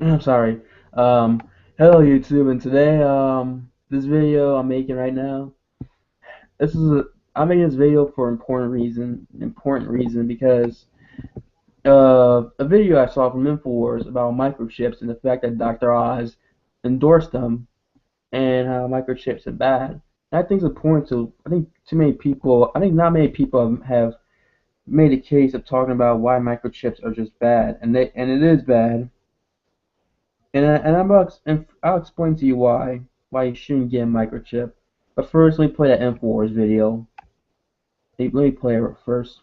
I'm sorry. Um, Hello YouTube, and today, this video I'm making right now, this is a, I'm making this video for important reason because a video I saw from Infowars about microchips and the fact that Dr. Oz endorsed them and how microchips are bad. And I think it's important to, I think not many people have made a case of talking about why microchips are just bad, and it is bad. And I'll explain to you why you shouldn't get a microchip. But first, let me play that Infowars video. Let me play it first.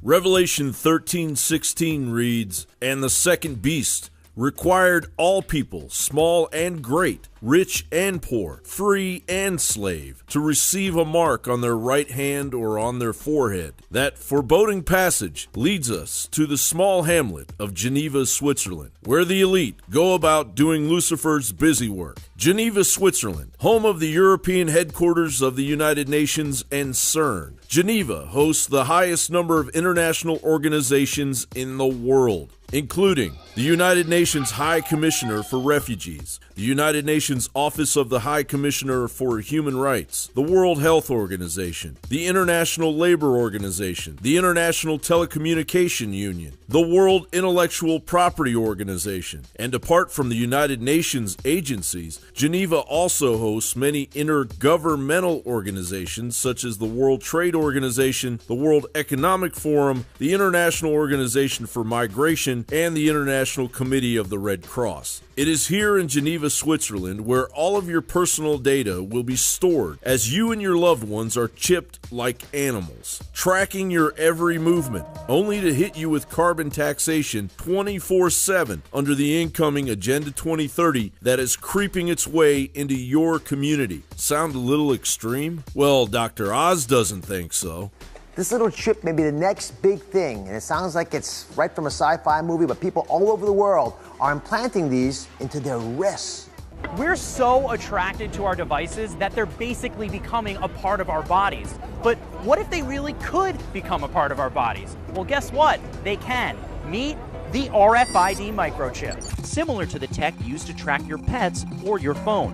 Revelation 13:16 reads, "And the second beast required all people, small and great, rich and poor, free and slave, to receive a mark on their right hand or on their forehead." That foreboding passage leads us to the small hamlet of Geneva, Switzerland, where the elite go about doing Lucifer's busy work. Geneva, Switzerland, home of the European headquarters of the United Nations and CERN. Geneva hosts the highest number of international organizations in the world, including the United Nations High Commissioner for Refugees, the United Nations Office of the High Commissioner for Human Rights, the World Health Organization, the International Labor Organization, the International Telecommunication Union, the World Intellectual Property Organization. And apart from the United Nations agencies, Geneva also hosts many intergovernmental organizations such as the World Trade Organization, the World Economic Forum, the International Organization for Migration, and the International Committee of the Red Cross. It is here in Geneva, Switzerland, where all of your personal data will be stored as you and your loved ones are chipped like animals, tracking your every movement, only to hit you with carbon taxation 24/7 under the incoming Agenda 2030 that is creeping its way into your community. Sound a little extreme? Well, Dr. Oz doesn't think so. This little chip may be the next big thing, and it sounds like it's right from a sci-fi movie, but people all over the world are implanting these into their wrists. We're so attracted to our devices that they're basically becoming a part of our bodies. But what if they really could become a part of our bodies? Well, guess what? They can. Meet the RFID microchip, similar to the tech used to track your pets or your phone.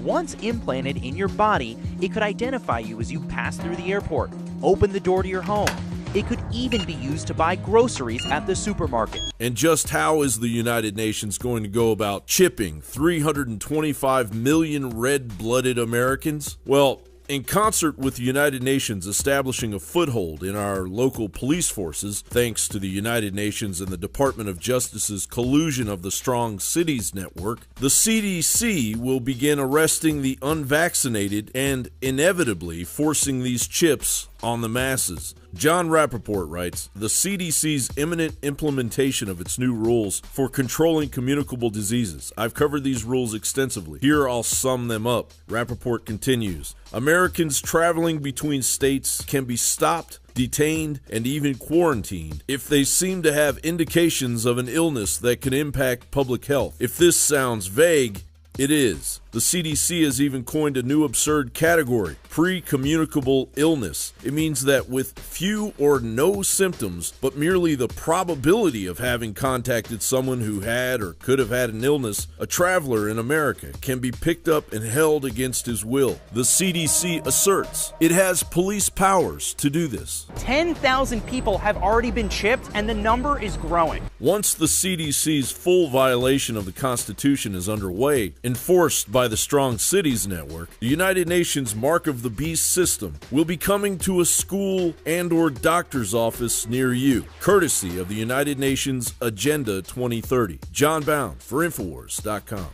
Once implanted in your body, it could identify you as you pass through the airport, open the door to your home. It could even be used to buy groceries at the supermarket. And just how is the United Nations going to go about chipping 325 million red-blooded Americans? Well, in concert with the United Nations establishing a foothold in our local police forces, thanks to the United Nations and the Department of Justice's collusion of the Strong Cities Network, the CDC will begin arresting the unvaccinated and inevitably forcing these chips on the masses. John Rappaport writes, "The CDC's imminent implementation of its new rules for controlling communicable diseases. I've covered these rules extensively. Here I'll sum them up." Rappaport continues, "Americans traveling between states can be stopped, detained, and even quarantined if they seem to have indications of an illness that could impact public health. If this sounds vague, it is. The CDC has even coined a new absurd category, pre-communicable illness. It means that with few or no symptoms, but merely the probability of having contacted someone who had or could have had an illness, a traveler in America can be picked up and held against his will. The CDC asserts it has police powers to do this." 10,000 people have already been chipped, and the number is growing. Once the CDC's full violation of the Constitution is underway, enforced by the Strong Cities Network, the United Nations Mark of the Beast system will be coming to a school and/or doctor's office near you, courtesy of the United Nations Agenda 2030. John Bound for Infowars.com.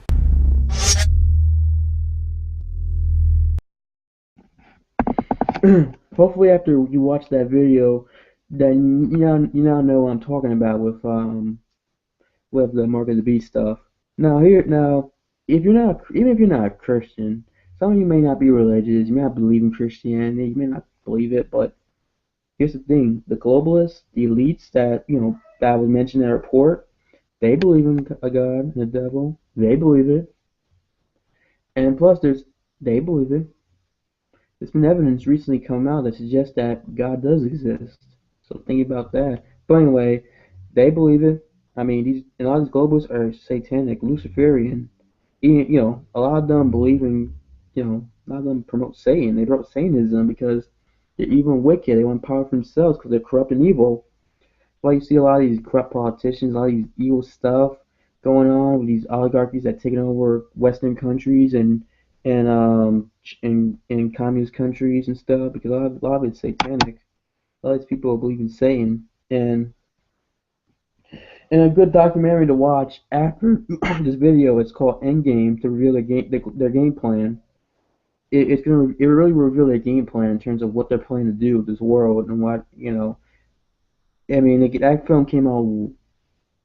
Hopefully, after you watch that video, then you now know what I'm talking about with the Mark of the Beast stuff. Now, if you're not, even if you're not a Christian, some of you may not be religious, you may not believe in Christianity, you may not believe it, but here's the thing: the globalists, the elites that was mentioned in that report, they believe in a God and the devil. They believe it, and plus they believe it. There's been evidence recently come out that suggests that God does exist. So think about that. But anyway, they believe it. I mean, these and all these globalists are satanic, Luciferian. A lot of them believe in, a lot of them promote Satan. They promote Satanism because they're evil and wicked. They want power for themselves because they're corrupt and evil. Why you see a lot of these corrupt politicians, a lot of these evil stuff going on with these oligarchies that taking over Western countries and communist countries and stuff because a lot of it's satanic. A lot of these people believe in Satan, and a good documentary to watch after this video. It's called Endgame to reveal their game plan. It really reveal their game plan in terms of what they're planning to do with this world and what I mean, that film came out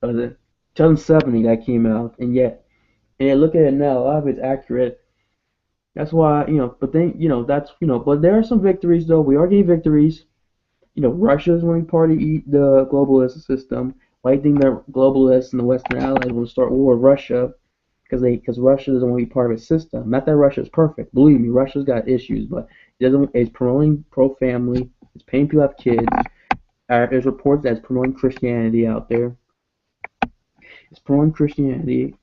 the 2070 that came out, and look at it now, a lot of it's accurate. That's why but then that's but there are some victories though. We are getting victories. Russia is one part of the globalist system. Why do you think the globalists and the Western allies want to start war with Russia? Because Russia doesn't want to be part of a system. Not that Russia is perfect. Believe me, Russia's got issues, but it doesn't. It's promoting pro-family. It's paying people to have kids. There's reports that it's promoting Christianity out there. It's promoting Christianity,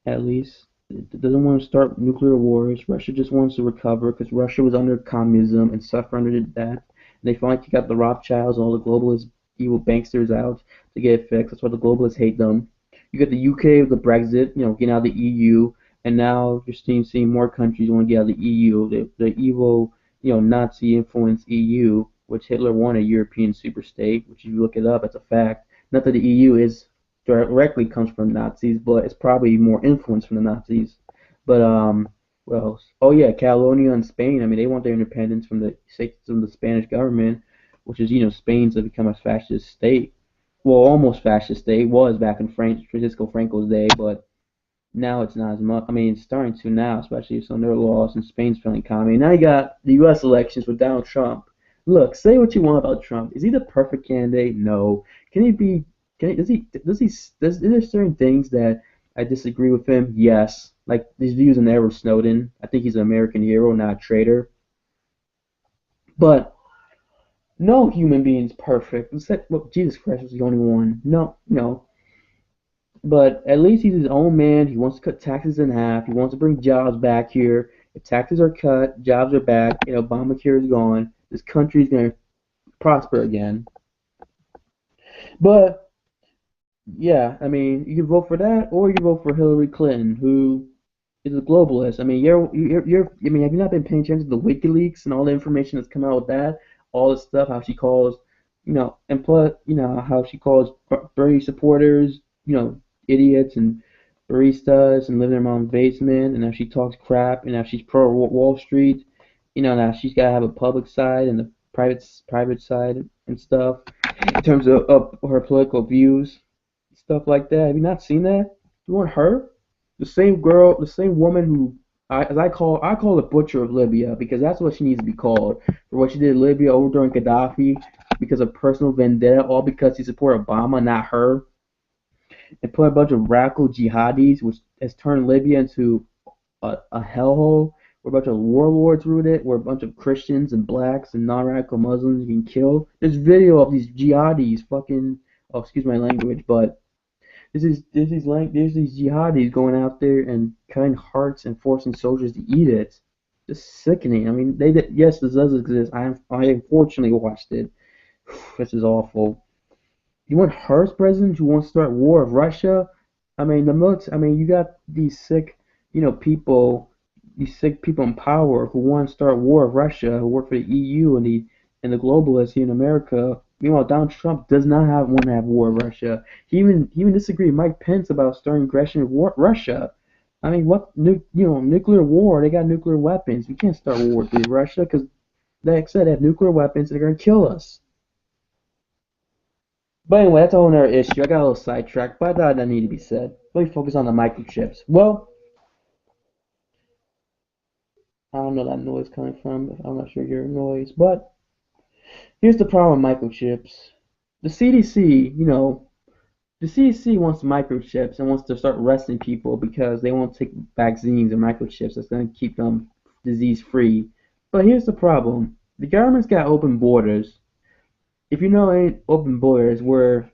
at least. It doesn't want to start nuclear wars. Russia just wants to recover because Russia was under communism and suffered under that. And they finally got the Rothschilds and all the globalist evil banksters out to get it fixed. That's why the globalists hate them. You got the UK with the Brexit, getting out of the EU, and now you're seeing more countries want to get out of the EU. The evil, Nazi influenced EU, which Hitler wanted a European superstate, which if you look it up, it's a fact. Not that the EU is directly comes from Nazis, but it's probably more influence from the Nazis. But well, oh yeah, Catalonia and Spain. I mean, they want their independence from the Spanish government, which is Spain's to become a fascist state. Well, almost fascist state was back in Francisco Franco's day, but now it's not as much. I mean, it's starting to now, especially if some of their laws and Spain's feeling economy. Now you got the U.S. elections with Donald Trump. Look, say what you want about Trump. Is he the perfect candidate? No. Can he be? Is there certain things that I disagree with him? Yes. Like his views on Edward Snowden. I think he's an American hero, not a traitor. But no human being is perfect. Except, well, Jesus Christ was the only one. No, no. But at least he's his own man. He wants to cut taxes in half. He wants to bring jobs back here. If taxes are cut, jobs are back, and Obamacare is gone, this country is going to prosper again. But yeah, I mean, you can vote for that, or you can vote for Hillary Clinton, who is a globalist. I mean, I mean, have you not been paying attention to the WikiLeaks and all the information that's come out with that, all the stuff, how she calls, and plus, how she calls Bernie supporters, idiots and baristas and live in their mom's basement, and how she talks crap, and how she's pro Wall Street, now she's got to have a public side and a private side and stuff in terms of her political views, stuff like that. Have you not seen that? You want her? The same girl, the same woman who, I call the butcher of Libya because that's what she needs to be called for what she did in Libya overthrowing Gaddafi because of personal vendetta, all because he supported Obama, not her, and put a bunch of radical jihadis, which has turned Libya into a hellhole where a bunch of warlords ruled it, where a bunch of Christians and blacks and non-radical Muslims being killed. There's video of these jihadis fucking, oh, excuse my language, but there's these jihadis going out there and cutting hearts and forcing soldiers to eat it. Just sickening. I mean, yes, this does exist. I unfortunately watched it. This is awful. You want her as president? You want to start war with Russia? I mean, I mean, you got these sick, people, these sick people in power who want to start war with Russia, who work for the EU and the globalists here in America. Meanwhile, Donald Trump does not want to have war with Russia. He even disagreed with Mike Pence about starting aggression with Russia. I mean, nuclear war? They got nuclear weapons. We can't start war with Russia because, like I said, they have nuclear weapons and they're gonna kill us. But anyway, that's a whole other issue. I got a little sidetracked, but I thought that needed to be said. Let me focus on the microchips. Well, I don't know that noise coming from. I'm not sure your noise, but here's the problem with microchips. The CDC, the CDC wants microchips and wants to start arresting people because they won't take vaccines and microchips that's going to keep them disease free. But here's the problem: the government's got open borders. If you know any open borders where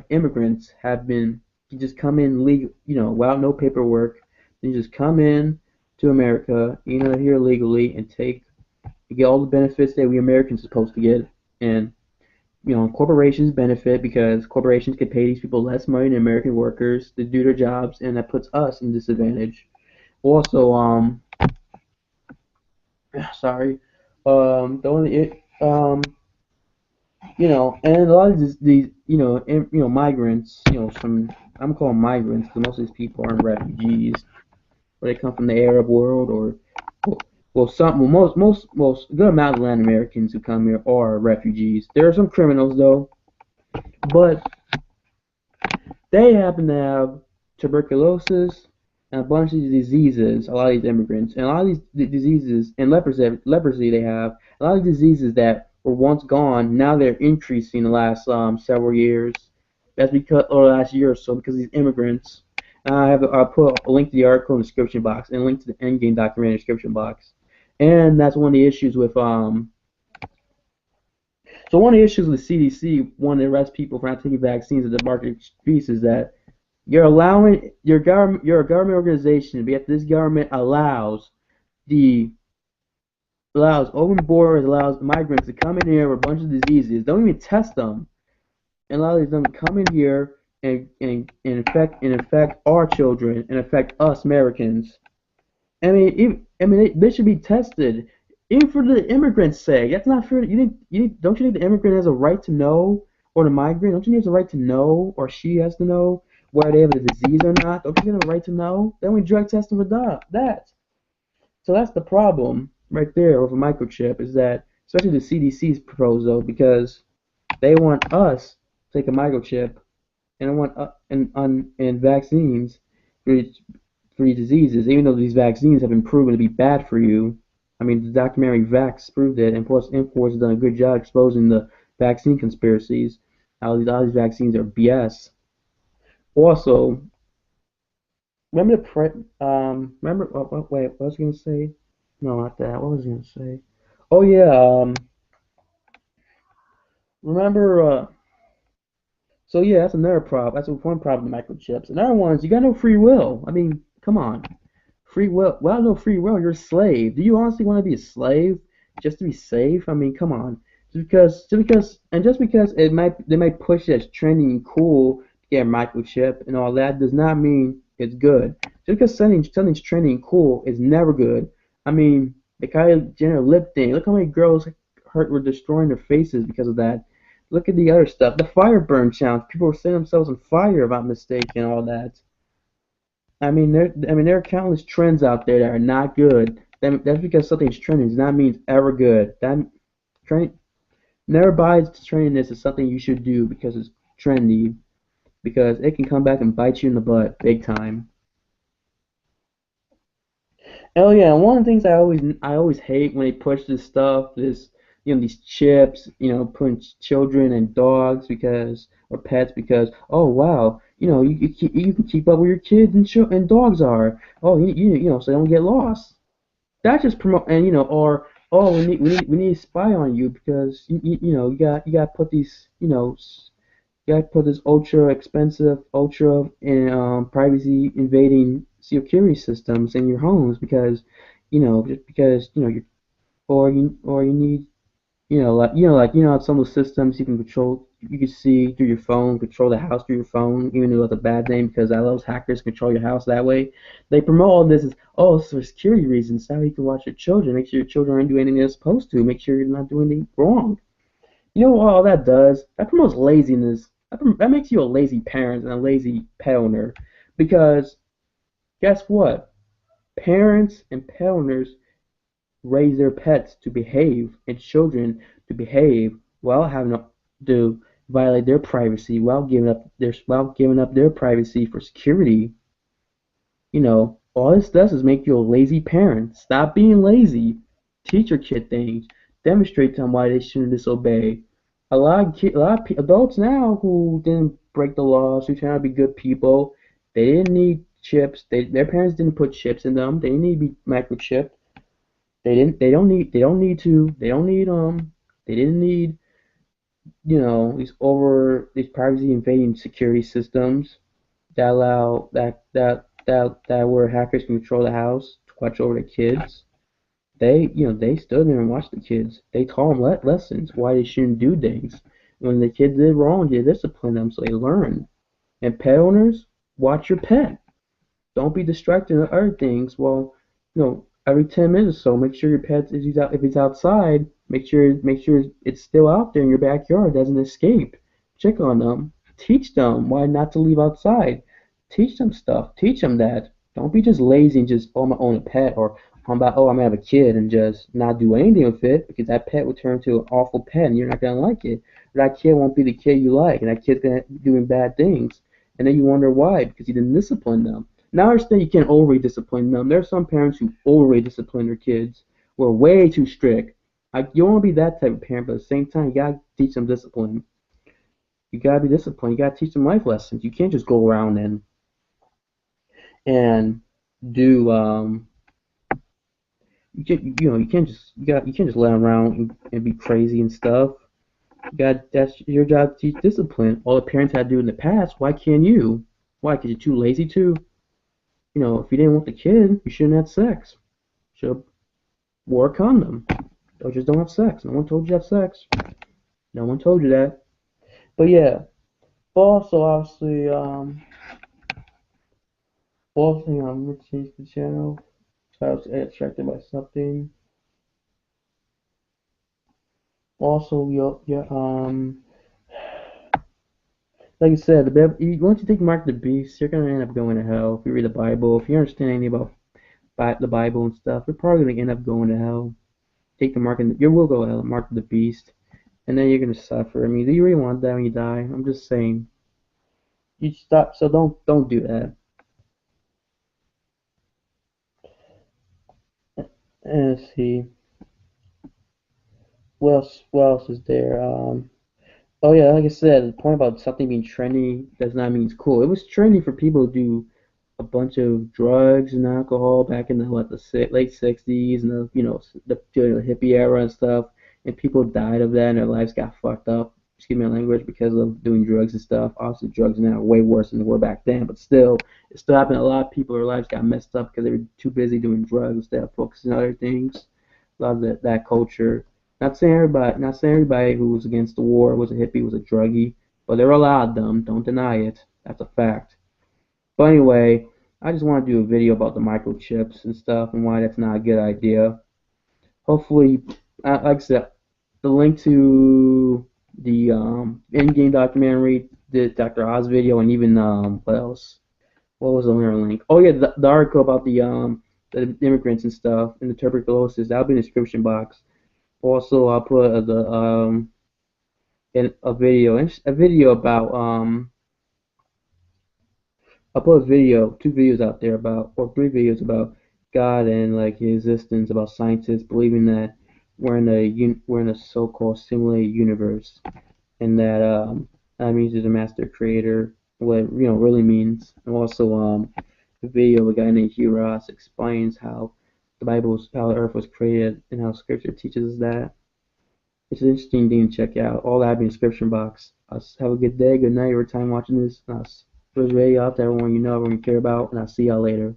immigrants have been, you just come in legal, without no paperwork. You just come in to America, they're here legally, and you get all the benefits that we Americans are supposed to get, and corporations benefit because corporations can pay these people less money than American workers to do their jobs, and that puts us in disadvantage. Also, sorry, the only it, and a lot of these migrants, some I'm calling migrants because most of these people aren't refugees, or they come from the Arab world, or most a good amount of Latin Americans who come here are refugees. There are some criminals though, but they happen to have tuberculosis and a bunch of diseases. A lot of these immigrants and a lot of these diseases and leprosy they have a lot of diseases that were once gone. Now they're increasing the last several years. That's because or last year or so because of these immigrants. I'll put a link to the article in the description box and a link to the Endgame documentary in the description box. And that's one of the issues with so one of the issues with CDC wanting to arrest people for not taking vaccines at the market streets is that you're allowing you're a government organization, but yet this government the allows open borders, allows migrants to come in here with a bunch of diseases, don't even test them, and allows them to come in here and infect our children and affect us Americans. They should be tested, even for the immigrants' sake. That's not fair. Don't you think the immigrant has a right to know, or the migrant? Don't you think he has a right to know, or she has to know whether they have a disease or not? Don't you have a right to know? Then we drug test them for that. So that's the problem right there with a microchip is that, especially the CDC's proposal, because they want us to take a microchip and I want and vaccines for these diseases, even though these vaccines have been proven to be bad for you. The documentary Vax proved it, and plus Infowars has done a good job exposing the vaccine conspiracies. How these vaccines are BS. Also, wait, what was I gonna say? No, not that. What was I gonna say? Oh yeah, remember, so yeah, that's another problem. That's one problem with microchips. Another one is you got no free will. Come on. Free will. Well, no free will. You're a slave. Do you honestly want to be a slave just to be safe? Come on. Just because they might push it as trending and cool to get a microchip and all that does not mean it's good. Just because something's trending and cool is never good. The Kylie Jenner lip thing. Look how many girls were destroying their faces because of that. Look at the other stuff. The fire burn challenge. People were setting themselves on fire about mistake and all that. There are countless trends out there that are not good. That's because something's trending does not mean it's ever good. Trend, never buy trending this as something you should do because it's trendy, because it can come back and bite you in the butt big time. Oh yeah, and one of the things I always hate when they push this stuff, these chips, putting children and dogs because or pets because oh wow, you can keep up with your kids and dogs are oh so they don't get lost. That just promote and or oh we need to spy on you because you got to put these you got to put this ultra expensive ultra privacy invading security systems in your homes because just because you or you need some of the systems you can control, you can see through your phone, control the house through your phone, even though it's a bad name because those hackers control your house that way. They promote all this as, oh, it's for security reasons. That way you can watch your children, make sure your children aren't doing anything they're supposed to, make sure you're not doing anything wrong. You know what all that does? That promotes laziness. That makes you a lazy parent and a lazy pet owner. Because guess what? Parents and pet owners raise their pets to behave and children to behave while having to violate their privacy while giving up their privacy for security. All this does is make you a lazy parent. Stop being lazy. Teach your kid things. Demonstrate to them why they shouldn't disobey. A lot of adults now who didn't break the laws, who trying to be good people, they didn't need chips. Their parents didn't put chips in them. They didn't need to be microchipped. they didn't need, these privacy invading security systems that allow that where hackers can control the house to watch over the kids. They stood there and watched the kids. They taught them lessons why they shouldn't do things. When the kids did wrong, they disciplined them so they learn. And pet owners, watch your pet. Don't be distracted with other things. Well, every 10 minutes or so, make sure your pet, if he's outside, make sure it's still out there in your backyard, doesn't escape. Check on them. Teach them why not to leave outside. Teach them stuff. Teach them that. Don't be just lazy and just, oh, I'm gonna own a pet, or I'm gonna have a kid and just not do anything with it, because that pet will turn into an awful pet and you're not gonna like it. Or that kid won't be the kid you like, and that kid's gonna be doing bad things, and then you wonder why, because you didn't discipline them. Now I understand you can't overly discipline them. There are some parents who overly discipline their kids, who are way too strict. You don't want to be that type of parent, but at the same time, you gotta teach them discipline. You gotta be disciplined. You gotta teach them life lessons. You can't just go around and do you can't just let them around and be crazy and stuff. That's your job to teach discipline. All the parents had to do in the past. Why can't you? Why? Because you're too lazy to. If you didn't want the kid, you shouldn't have sex. You should have wore a condom. Or just don't have sex. No one told you to have sex. No one told you that. But yeah. But also, obviously, I'm gonna change the channel. So I was distracted by something. Also, like I said, once you take Mark the Beast, you're gonna end up going to hell. If you read the Bible, if you understand anything about the Bible and stuff, you're probably gonna end up going to hell. Take the mark, and you will go to hell. Mark the Beast, and then you're gonna suffer. I mean, do you really want that when you die? I'm just saying. You stop. So don't do that. And let's see. What else is there? Oh yeah, like I said, the point about something being trendy does not mean it's cool. It was trendy for people to do a bunch of drugs and alcohol back in the late '60s and the hippie era and stuff, and people died of that and their lives got fucked up. Excuse my language, because of doing drugs and stuff. Obviously, drugs now are way worse than they were back then, but still, it still happened. A lot of people, their lives got messed up because they were too busy doing drugs instead of focusing on other things. A lot of that culture. Not saying everybody who was against the war was a hippie, was a druggie, but they're allowed them. Don't deny it. That's a fact. But anyway, I just want to do a video about the microchips and stuff and why that's not a good idea. Hopefully, like I said, the link to the Endgame documentary, the Dr. Oz video, and even what else? What was the other link? Oh yeah, the article about the immigrants and stuff and the tuberculosis. That'll be in the description box. Also, I'll put a video about I'll put two videos out there about, or three videos about God and like his existence, about scientists believing that we're in a so-called simulated universe, and that means there's a master creator. What it really means, and also a video of a guy named Hugh Ross explains how the Earth was created and how Scripture teaches us that. It's an interesting thing to check out. All that in the description box. Have a good day, good night, every time watching this. For this video out to everyone you know, everyone you care about, and I'll see y'all later.